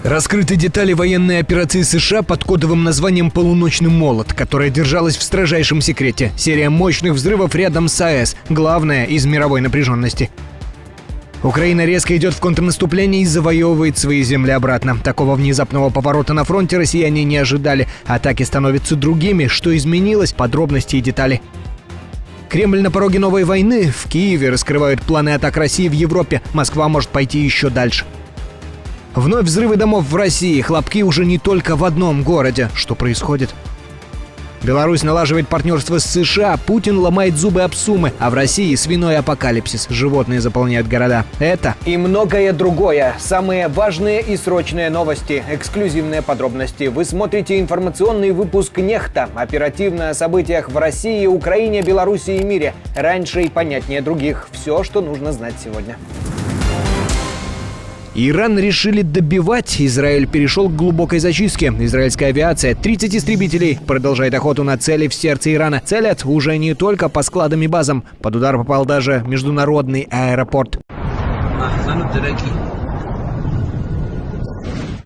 Раскрыты детали военной операции США под кодовым названием «Полуночный молот», которая держалась в строжайшем секрете. Серия мощных взрывов рядом с АЭС, главное из мировой напряженности. Украина резко идет в контрнаступление и завоевывает свои земли обратно. Такого внезапного поворота на фронте россияне не ожидали. Атаки становятся другими. Что изменилось? Подробности и детали. Кремль на пороге новой войны. В Киеве раскрывают планы атак России в Европе. Москва может пойти еще дальше. Вновь взрывы домов в России. Хлопки уже не только в одном городе. Что происходит? Беларусь налаживает партнерство с США, Путин ломает зубы об Сумы, а в России свиной апокалипсис, животные заполняют города. Это и многое другое. Самые важные и срочные новости, эксклюзивные подробности. Вы смотрите информационный выпуск «Нехта». Оперативно о событиях в России, Украине, Беларуси и мире. Раньше и понятнее других. Все, что нужно знать сегодня. Иран решили добивать. Израиль перешел к глубокой зачистке. Израильская авиация, 30 истребителей, продолжает охоту на цели в сердце Ирана. Целят уже не только по складам и базам. Под удар попал даже международный аэропорт.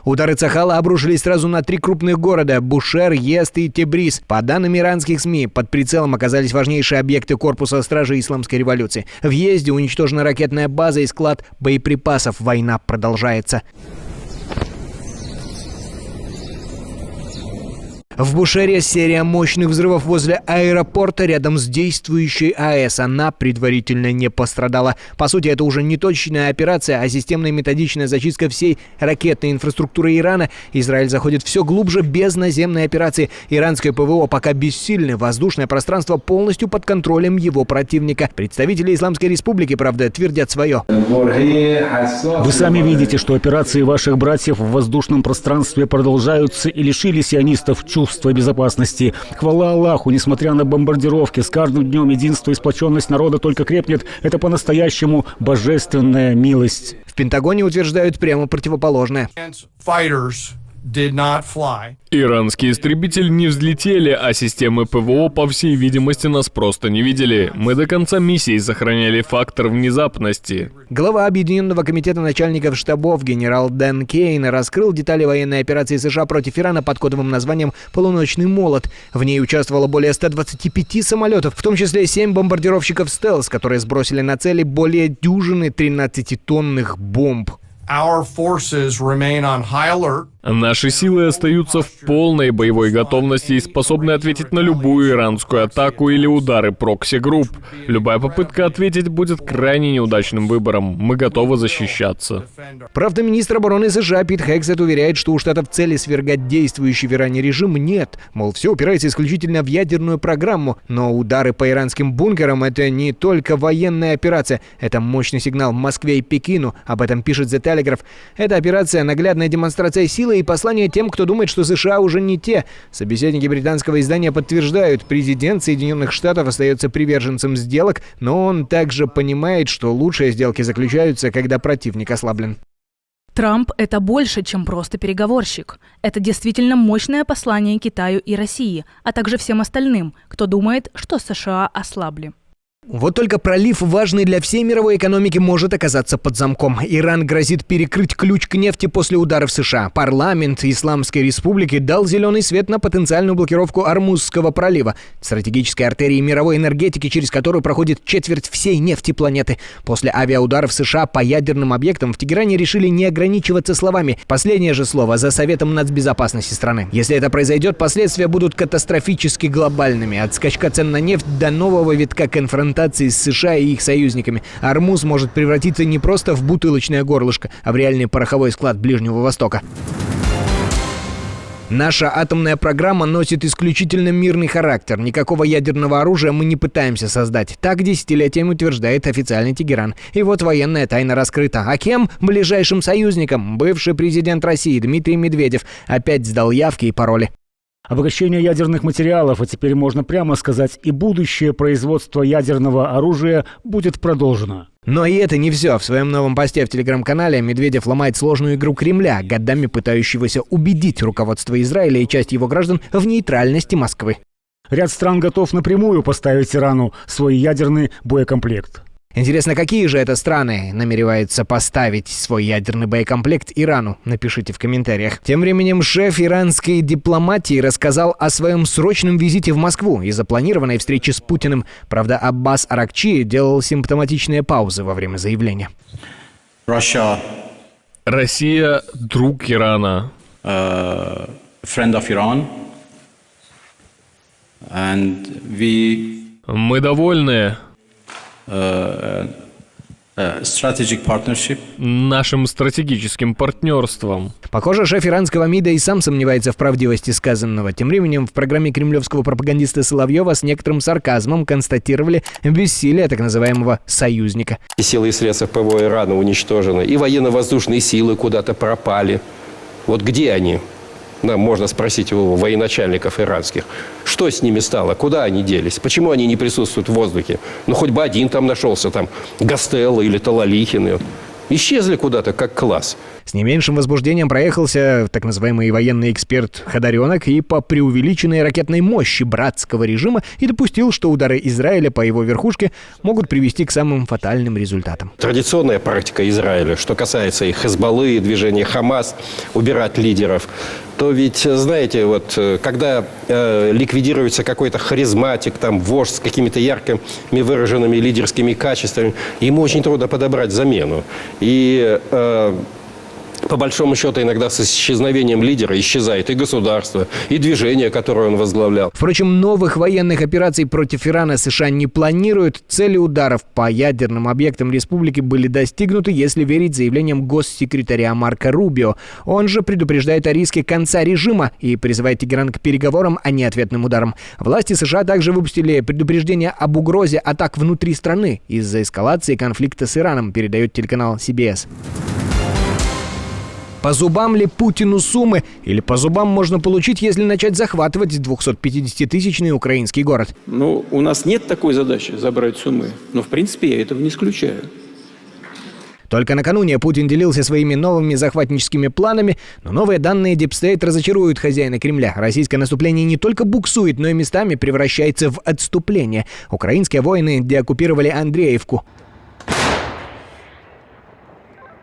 Удары Цахала обрушились сразу на 3 крупных города – Бушер, Езд и Тебриз. По данным иранских СМИ, под прицелом оказались важнейшие объекты корпуса стражи исламской революции. В Езде уничтожена ракетная база и склад боеприпасов. Война продолжается. В Бушере серия мощных взрывов возле аэропорта рядом с действующей АЭС. Она предварительно не пострадала. По сути, это уже не точечная операция, а системная методичная зачистка всей ракетной инфраструктуры Ирана. Израиль заходит все глубже без наземной операции. Иранское ПВО пока бессильно. Воздушное пространство полностью под контролем его противника. Представители Исламской Республики, правда, твердят свое. Вы сами видите, что операции ваших братьев в воздушном пространстве продолжаются и лишили сионистов чувства безопасности. Хвала Аллаху, несмотря на бомбардировки, с каждым днем единство и сплоченность народа только крепнет. Это по-настоящему божественная милость. В Пентагоне утверждают прямо противоположное. Иранские истребители не взлетели, а системы ПВО, по всей видимости, нас просто не видели. Мы до конца миссии сохраняли фактор внезапности. Глава Объединенного комитета начальников штабов генерал Дэн Кейн раскрыл детали военной операции США против Ирана под кодовым названием «Полуночный молот». В ней участвовало более 125 самолетов, в том числе 7 бомбардировщиков «Стелс», которые сбросили на цели более дюжины 13-тонных бомб. Наши силы остаются в полной боевой готовности и способны ответить на любую иранскую атаку или удары прокси-групп. Любая попытка ответить будет крайне неудачным выбором. Мы готовы защищаться. Правда, министр обороны США Пит Хексет уверяет, что у штатов цели свергать действующий в Иране режим нет. Мол, все упирается исключительно в ядерную программу. Но удары по иранским бункерам — это не только военная операция. Это мощный сигнал Москве и Пекину. Об этом пишет The Telegraph. Эта операция — наглядная демонстрация силы и послание тем, кто думает, что США уже не те. Собеседники британского издания подтверждают, президент Соединенных Штатов остается приверженцем сделок, но он также понимает, что лучшие сделки заключаются, когда противник ослаблен. Трамп – это больше, чем просто переговорщик. Это действительно мощное послание Китаю и России, а также всем остальным, кто думает, что США ослабли. Вот только пролив, важный для всей мировой экономики, может оказаться под замком. Иран грозит перекрыть ключ к нефти после ударов США. Парламент Исламской Республики дал зеленый свет на потенциальную блокировку Ормузского пролива, стратегической артерии мировой энергетики, через которую проходит четверть всей нефти планеты. После авиаударов США по ядерным объектам в Тегеране решили не ограничиваться словами. Последнее же слово за Советом нацбезопасности страны. Если это произойдет, последствия будут катастрофически глобальными. От скачка цен на нефть до нового витка конфронтации с США и их союзниками. Ормуз может превратиться не просто в бутылочное горлышко, а в реальный пороховой склад Ближнего Востока. Наша атомная программа носит исключительно мирный характер. Никакого ядерного оружия мы не пытаемся создать. Так десятилетиями утверждает официальный Тегеран. И вот военная тайна раскрыта. А кем? Ближайшим союзником. Бывший президент России Дмитрий Медведев опять сдал явки и пароли. Обогащение ядерных материалов, а теперь можно прямо сказать, и будущее производство ядерного оружия будет продолжено. Но и это не все. В своем новом посте в телеграм-канале Медведев ломает сложную игру Кремля, годами пытающегося убедить руководство Израиля и часть его граждан в нейтральности Москвы. Ряд стран готов напрямую поставить Ирану свой ядерный боекомплект. Интересно, какие же это страны намереваются поставить свой ядерный боекомплект Ирану? Напишите в комментариях. Тем временем шеф иранской дипломатии рассказал о своем срочном визите в Москву и запланированной встрече с Путиным. Правда, Аббас Аракчи делал симптоматичные паузы во время заявления. Россия – друг Ирана. Friend of Iran. And Мы довольны strategic partnership. нашим стратегическим партнерством. Похоже, шеф иранского МИДа и сам сомневается в правдивости сказанного. Тем временем в программе кремлевского пропагандиста Соловьева с некоторым сарказмом констатировали бессилие так называемого союзника. И силы и средства ПВО Ирана уничтожены, и военно-воздушные силы куда-то пропали. Вот где они? Нам можно спросить у военачальников иранских. Что с ними стало? Куда они делись? Почему они не присутствуют в воздухе? Ну, хоть бы один там нашелся, там, Гастелло или Талалихин. Исчезли куда-то, как класс. С не меньшим возбуждением проехался так называемый военный эксперт Ходоренок и по преувеличенной ракетной мощи братского режима и допустил, что удары Израиля по его верхушке могут привести к самым фатальным результатам. Традиционная практика Израиля, что касается и Хезболлы, и движения Хамас, убирать лидеров, то ведь, знаете, вот когда ликвидируется какой-то харизматик, там, вождь с какими-то яркими выраженными лидерскими качествами, ему очень трудно подобрать замену. И по большому счету, иногда с исчезновением лидера исчезает и государство, и движение, которое он возглавлял. Впрочем, новых военных операций против Ирана США не планируют. Цели ударов по ядерным объектам республики были достигнуты, если верить заявлениям госсекретаря Марко Рубио. Он же предупреждает о риске конца режима и призывает Тегеран к переговорам, а не ответным ударам. Власти США также выпустили предупреждение об угрозе атак внутри страны из-за эскалации конфликта с Ираном, передает телеканал CBS. По зубам ли Путину Сумы? Или по зубам можно получить, если начать захватывать 250-тысячный украинский город? Ну, у нас нет такой задачи забрать Сумы, но в принципе я этого не исключаю. Только накануне Путин делился своими новыми захватническими планами, но новые данные Deep State разочаруют хозяина Кремля. Российское наступление не только буксует, но и местами превращается в отступление. Украинские воины деоккупировали Андреевку.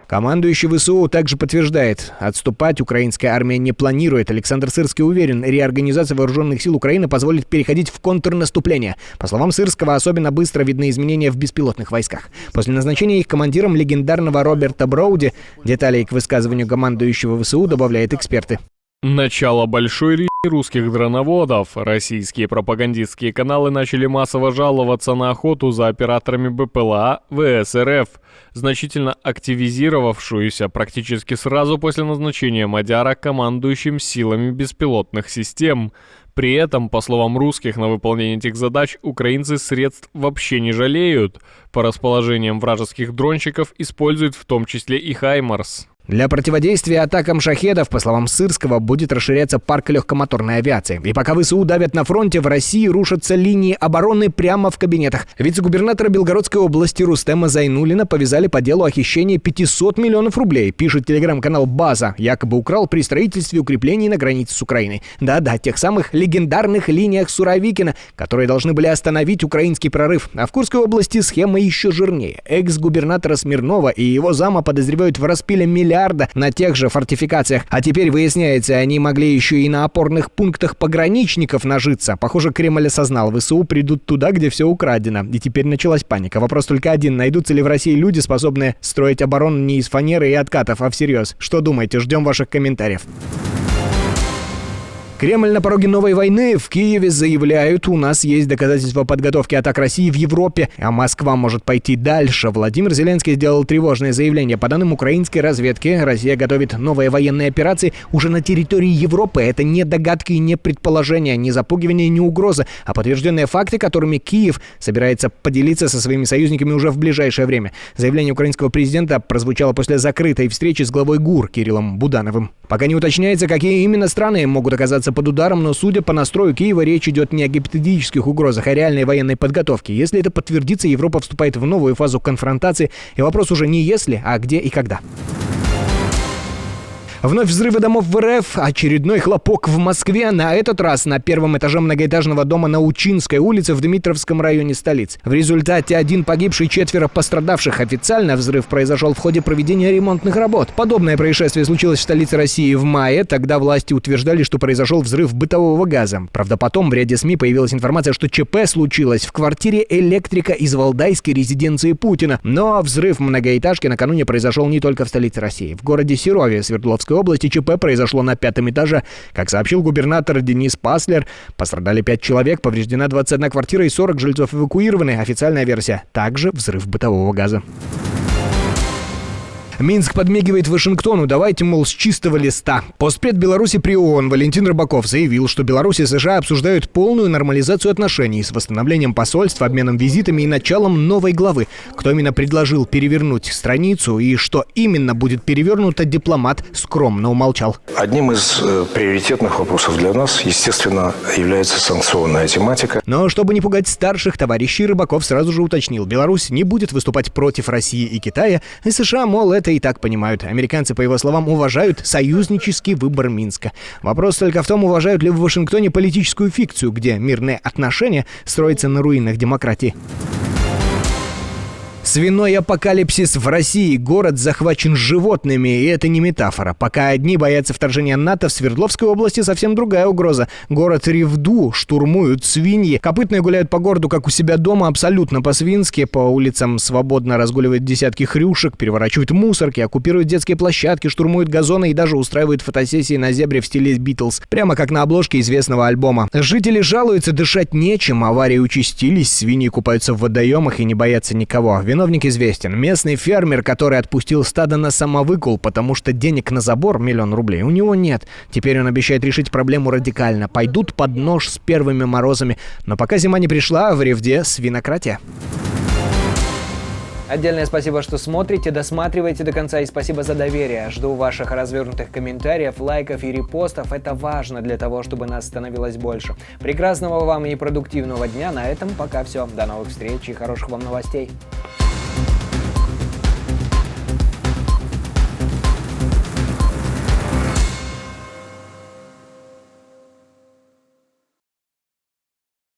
Командующий ВСУ также подтверждает, отступать украинская армия не планирует. Александр Сырский уверен, реорганизация вооруженных сил Украины позволит переходить в контрнаступление. По словам Сырского, особенно быстро видны изменения в беспилотных войсках. После назначения их командиром легендарного Роберта Броуди, деталей к высказыванию командующего ВСУ добавляют эксперты. Начало большой резни русских дроноводов. Российские пропагандистские каналы начали массово жаловаться на охоту за операторами БПЛА ВС РФ, значительно активизировавшуюся практически сразу после назначения Мадяра командующим силами беспилотных систем. При этом, по словам русских, на выполнение этих задач украинцы средств вообще не жалеют. По расположениям вражеских дронщиков используют в том числе и «Хаймарс». Для противодействия атакам шахедов, по словам Сырского, будет расширяться парк легкомоторной авиации. И пока ВСУ давят на фронте, в России рушатся линии обороны прямо в кабинетах. Вице-губернатора Белгородской области Рустема Зайнуллина повязали по делу о хищении 500 миллионов рублей, пишет телеграм-канал «База». Якобы украл при строительстве укреплений на границе с Украиной. Да-да, тех самых легендарных линиях Суровикина, которые должны были остановить украинский прорыв. А в Курской области схема еще жирнее. Экс-губернатора Смирнова и его зама подозревают в распиле миллиарда на тех же фортификациях. А теперь выясняется, они могли еще и на опорных пунктах пограничников нажиться. Похоже, Кремль осознал, ВСУ придут туда, где все украдено. И теперь началась паника. Вопрос только один. Найдутся ли в России люди, способные строить оборону не из фанеры и откатов, а всерьез? Что думаете? Ждем ваших комментариев. Кремль на пороге новой войны. В Киеве заявляют, у нас есть доказательства подготовки атак России в Европе, а Москва может пойти дальше. Владимир Зеленский сделал тревожное заявление. По данным украинской разведки, Россия готовит новые военные операции уже на территории Европы. Это не догадки и не предположения, не запугивание, не угроза, а подтвержденные факты, которыми Киев собирается поделиться со своими союзниками уже в ближайшее время. Заявление украинского президента прозвучало после закрытой встречи с главой ГУР Кириллом Будановым. Пока не уточняется, какие именно страны могут оказаться под ударом, но, судя по настрою Киева, речь идет не о гипотетических угрозах, а реальной военной подготовке. Если это подтвердится, Европа вступает в новую фазу конфронтации, и вопрос уже не если, а где и когда. Вновь взрывы домов в РФ, очередной хлопок в Москве, на этот раз на первом этаже многоэтажного дома на Учинской улице в Дмитровском районе столицы. В результате 1 погибший, 4 пострадавших. Официально взрыв произошел в ходе проведения ремонтных работ. Подобное происшествие случилось в столице России в мае. Тогда власти утверждали, что произошел взрыв бытового газа. Правда, потом в ряде СМИ появилась информация, что ЧП случилось в квартире электрика из валдайской резиденции Путина. Но взрыв многоэтажки накануне произошел не только в столице России. В городе Серове Свердловской области ЧП произошло на 5-м этаже. Как сообщил губернатор Денис Паслер, пострадали 5 человек, повреждена 21 квартира и 40 жильцов эвакуированы. Официальная версия – также взрыв бытового газа. Минск подмигивает Вашингтону, давайте, мол, с чистого листа. Постпред Беларуси при ООН Валентин Рыбаков заявил, что Беларусь и США обсуждают полную нормализацию отношений с восстановлением посольств, обменом визитами и началом новой главы. Кто именно предложил перевернуть страницу и что именно будет перевернуто, дипломат скромно умолчал. Одним из приоритетных вопросов для нас, естественно, является санкционная тематика. Но чтобы не пугать старших товарищей, Рыбаков сразу же уточнил, Беларусь не будет выступать против России и Китая, и США, мол, это и так понимают. Американцы, по его словам, уважают союзнический выбор Минска. Вопрос только в том, уважают ли в Вашингтоне политическую фикцию, где мирные отношения строятся на руинах демократии. Свиной апокалипсис в России. Город захвачен животными, и это не метафора. Пока одни боятся вторжения НАТО, в Свердловской области совсем другая угроза. Город Ревду штурмуют свиньи. Копытные гуляют по городу, как у себя дома, абсолютно по-свински. По улицам свободно разгуливают десятки хрюшек, переворачивают мусорки, оккупируют детские площадки, штурмуют газоны и даже устраивают фотосессии на зебре в стиле Битлз. Прямо как на обложке известного альбома. Жители жалуются, дышать нечем, аварии участились, свиньи купаются в водоемах и не боятся никого. Виновник известен. Местный фермер, который отпустил стадо на самовыкуп, потому что денег на забор 1 000 000 рублей у него нет. Теперь он обещает решить проблему радикально. Пойдут под нож с первыми морозами. Но пока зима не пришла, в Ревде свинократия. Отдельное спасибо, что смотрите, досматриваете до конца, и спасибо за доверие. Жду ваших развернутых комментариев, лайков и репостов. Это важно для того, чтобы нас становилось больше. Прекрасного вам и продуктивного дня. На этом пока все. До новых встреч и хороших вам новостей.